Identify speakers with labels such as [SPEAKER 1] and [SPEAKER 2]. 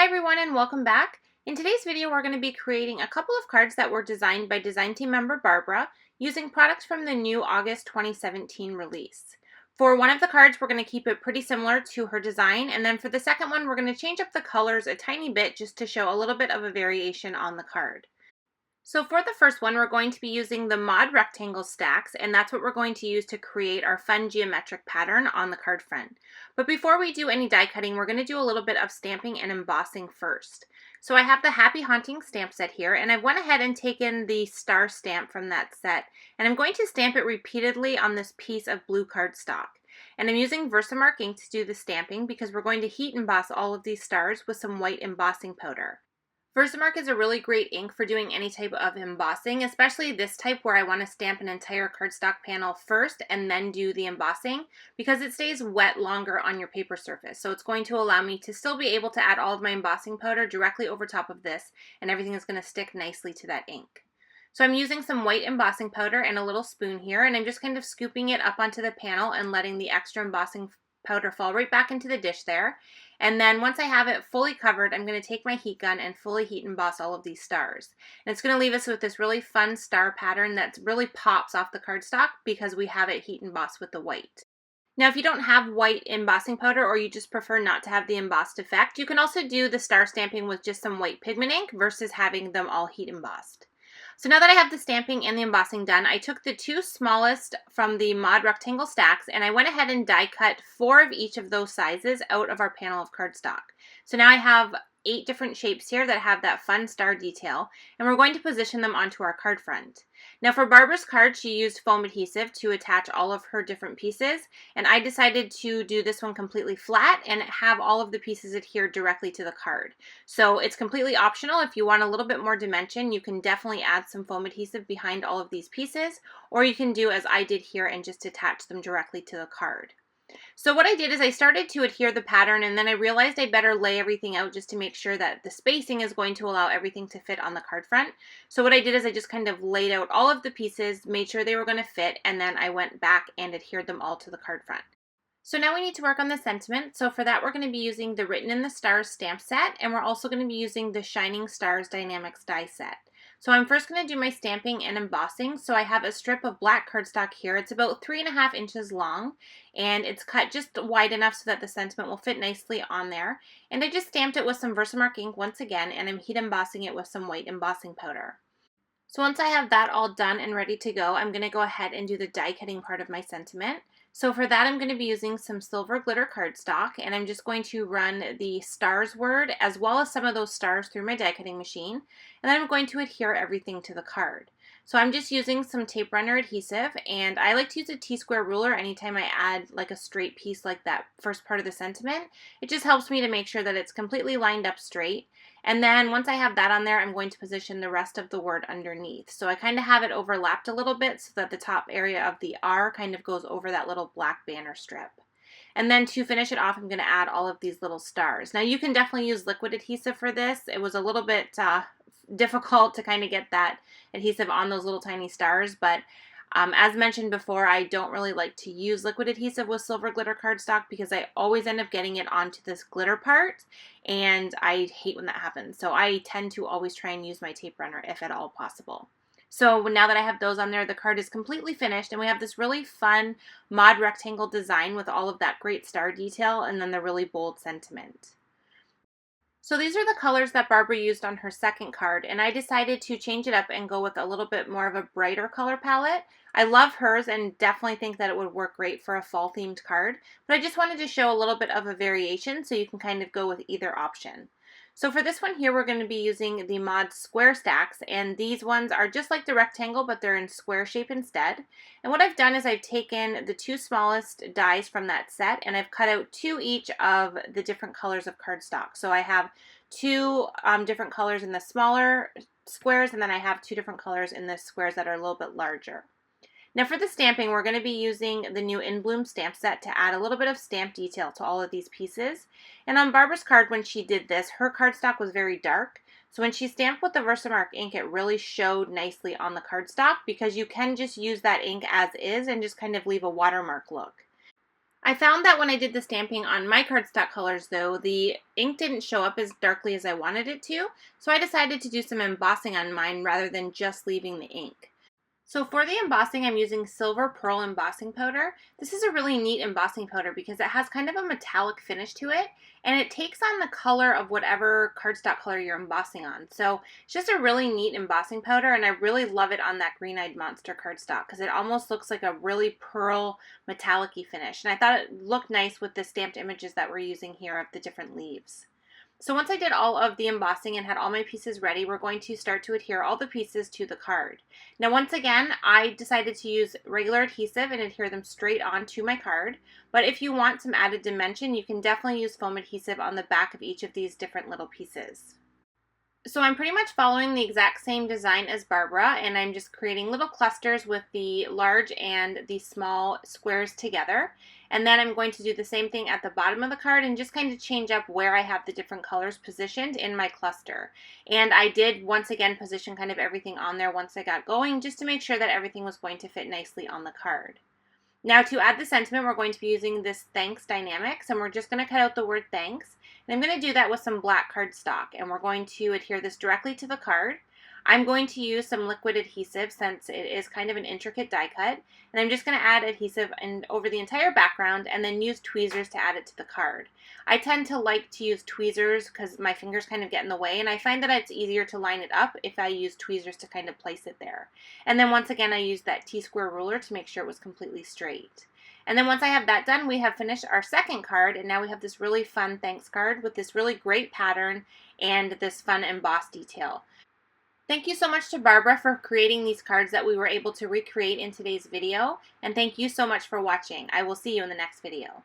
[SPEAKER 1] everyone and welcome back. In today's video we're going to be creating a couple of cards that were designed by design team member Barbara using products from the new August 2017 release. For one of the cards we're going to keep it pretty similar to her design, and then for the second one we're going to change up the colors a tiny bit just to show a little bit of a variation on the card. So for the first one, we're going to be using the mod Rectangle STAX, and that's what we're going to use to create our fun geometric pattern on the card front. But before we do any die cutting, we're going to do a little bit of stamping and embossing first. So I have the Happy Haunting stamp set here, and I went ahead and taken the star stamp from that set, and I'm going to stamp it repeatedly on this piece of blue cardstock. And I'm using Versamark ink to do the stamping because we're going to heat emboss all of these stars with some white embossing powder. Versamark is a really great ink for doing any type of embossing, especially this type where I want to stamp an entire cardstock panel first and then do the embossing because it stays wet longer on your paper surface. So it's going to allow me to still be able to add all of my embossing powder directly over top of this, and everything is going to stick nicely to that ink. So I'm using some white embossing powder and a little spoon here, and I'm just kind of scooping it up onto the panel and letting the extra embossing powder fall right back into the dish there. And then once I have it fully covered, I'm going to take my heat gun and fully heat emboss all of these stars. And it's going to leave us with this really fun star pattern that really pops off the cardstock because we have it heat embossed with the white. Now, if you don't have white embossing powder or you just prefer not to have the embossed effect, you can also do the star stamping with just some white pigment ink versus having them all heat embossed. So now that I have the stamping and the embossing done, I took the two smallest from the mod Rectangle STAX and I went ahead and die cut 4 of each of those sizes out of our panel of cardstock. So now I have 8 different shapes here that have that fun star detail, and we're going to position them onto our card front. Now for Barbara's card, she used foam adhesive to attach all of her different pieces, and I decided to do this one completely flat and have all of the pieces adhere directly to the card. So it's completely optional. If you want a little bit more dimension, you can definitely add some foam adhesive behind all of these pieces, or you can do as I did here and just attach them directly to the card. So what I did is I started to adhere the pattern, and then I realized I better lay everything out just to make sure that the spacing is going to allow everything to fit on the card front. So what I did is I just kind of laid out all of the pieces, made sure they were going to fit, and then I went back and adhered them all to the card front. So now we need to work on the sentiment. So for that we're going to be using the Written in the Stars stamp set, and we're also going to be using the Shining Stars Die-namics die set. So I'm first going to do my stamping and embossing. So I have a strip of black cardstock here. It's about 3.5 inches long, and it's cut just wide enough so that the sentiment will fit nicely on there. And I just stamped it with some Versamark ink once again, and I'm heat embossing it with some white embossing powder. So once I have that all done and ready to go, I'm going to go ahead and do the die cutting part of my sentiment. So for that I'm going to be using some silver glitter cardstock, and I'm just going to run the stars word as well as some of those stars through my die cutting machine, and then I'm going to adhere everything to the card. So I'm just using some tape runner adhesive, and I like to use a T-square ruler anytime I add like a straight piece like that first part of the sentiment. It just helps me to make sure that it's completely lined up straight. And then once I have that on there, I'm going to position the rest of the word underneath. So I kind of have it overlapped a little bit so that the top area of the R kind of goes over that little black banner strip. And then to finish it off, I'm going to add all of these little stars. Now you can definitely use liquid adhesive for this. It was a little bit difficult to kind of get that adhesive on those little tiny stars, but as mentioned before, I don't really like to use liquid adhesive with silver glitter cardstock because I always end up getting it onto this glitter part, and I hate when that happens. So I tend to always try and use my tape runner if at all possible. So now that I have those on there, the card is completely finished, and we have this really fun mod rectangle design with all of that great star detail and then the really bold sentiment. So these are the colors that Barbara used on her second card, and I decided to change it up and go with a little bit more of a brighter color palette. I love hers and definitely think that it would work great for a fall themed card, but I just wanted to show a little bit of a variation so you can kind of go with either option. So for this one here, we're going to be using the mod Square STAX, and these ones are just like the rectangle, but they're in square shape instead. And what I've done is I've taken the 2 smallest dies from that set, and I've cut out 2 each of the different colors of cardstock. So I have 2 different colors in the smaller squares, and then I have 2 different colors in the squares that are a little bit larger. Now for the stamping, we're going to be using the new In Bloom stamp set to add a little bit of stamp detail to all of these pieces. And on Barbara's card, when she did this, her cardstock was very dark. So when she stamped with the Versamark ink, it really showed nicely on the cardstock because you can just use that ink as is and just kind of leave a watermark look. I found that when I did the stamping on my cardstock colors though, the ink didn't show up as darkly as I wanted it to, so I decided to do some embossing on mine rather than just leaving the ink. So for the embossing, I'm using Silver Pearl embossing powder. This is a really neat embossing powder because it has kind of a metallic finish to it, and it takes on the color of whatever cardstock color you're embossing on. So it's just a really neat embossing powder, and I really love it on that Green-Eyed Monster cardstock because it almost looks like a really pearl metallic-y finish. And I thought it looked nice with the stamped images that we're using here of the different leaves. So once I did all of the embossing and had all my pieces ready, we're going to start to adhere all the pieces to the card. Now once again, I decided to use regular adhesive and adhere them straight onto my card, but if you want some added dimension, you can definitely use foam adhesive on the back of each of these different little pieces. So I'm pretty much following the exact same design as Barbara, and I'm just creating little clusters with the large and the small squares together. And then I'm going to do the same thing at the bottom of the card and just kind of change up where I have the different colors positioned in my cluster. And I did once again position kind of everything on there once I got going just to make sure that everything was going to fit nicely on the card. Now to add the sentiment, we're going to be using this Thanks Die-namics, and we're just going to cut out the word thanks. And I'm going to do that with some black cardstock, and we're going to adhere this directly to the card. I'm going to use some liquid adhesive since it is kind of an intricate die cut, and I'm just going to add adhesive over the entire background and then use tweezers to add it to the card. I tend to like to use tweezers because my fingers kind of get in the way, and I find that it's easier to line it up if I use tweezers to kind of place it there. And then once again, I used that T-square ruler to make sure it was completely straight. And then once I have that done, we have finished our second card, and now we have this really fun thanks card with this really great pattern and this fun embossed detail. Thank you so much to Barbara for creating these cards that we were able to recreate in today's video, and thank you so much for watching. I will see you in the next video.